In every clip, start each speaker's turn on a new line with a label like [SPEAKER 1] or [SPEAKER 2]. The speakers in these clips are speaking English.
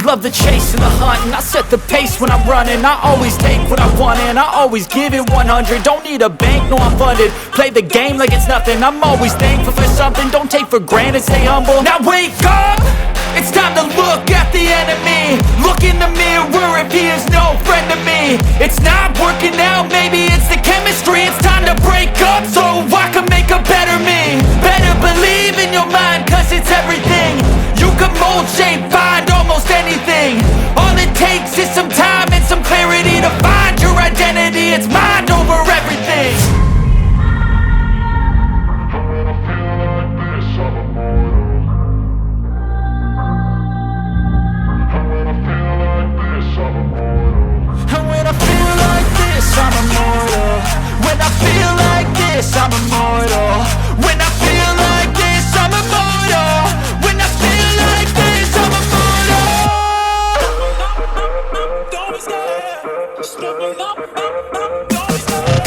[SPEAKER 1] love the chase and the hunt, and I set the pace when I'm running. I always take what I want and I always give it 100. Don't need a bank, no I'm funded. Play the game like it's nothing. I'm always thankful for something. Don't take for granted, stay humble. Now wake up! It's time to look at the enemy. Look in the mirror if he is no friend to me. It's not working out, maybe it's the chemistry. It's time to break up so I can make a better me. Better believe in your mind, cause it's everything. You can mold, shape, find almost anything. All it takes is some time and some clarity to find your identity. It's mind over everything. I'm immortal. When I feel like this, I'm immortal. When I feel like this, I'm immortal. When I feel like this, I'm immortal. Don't be scared. Stepping up, don't be scared.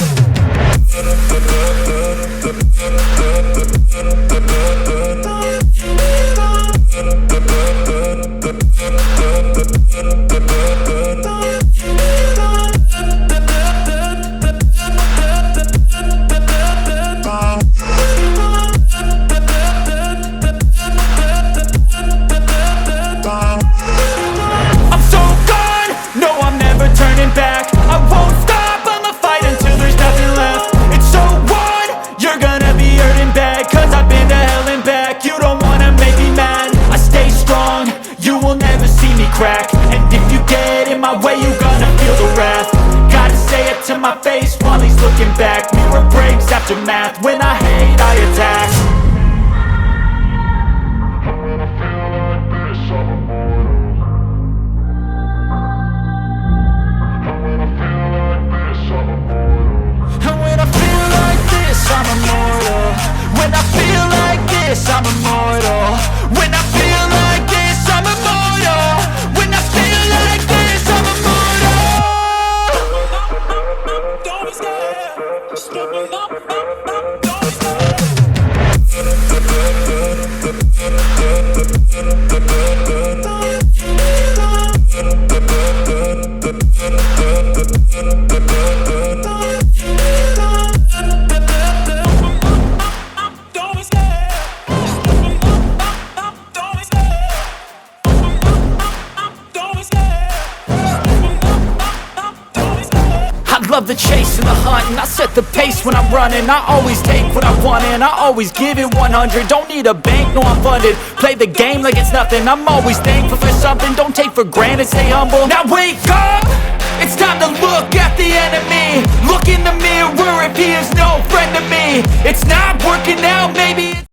[SPEAKER 1] Back. I won't stop, I'ma fight until there's nothing left. It's so on, you're gonna be hurting bad, cause I've been to hell and back. You don't wanna make me mad, I stay strong, you will never see me crack. And if you get in my way, you're gonna feel the wrath. Gotta say it to my face while he's looking back. Mirror breaks after math, when I hate I attack. I'm immortal. When I feel like this, I'm immortal. When I feel like this, I'm immortal. When I feel like this, I'm immortal. Don't be scared. Stepping up, don't be scared. Love the chase and the hunt, and I set the pace when I'm running. I always take what I want and I always give it 100. Don't need a bank, no I'm funded. Play the game like it's nothing. I'm always thankful for something. Don't take for granted, stay humble. Now wake up! It's time to look at the enemy. Look in the mirror if he is no friend to me. It's not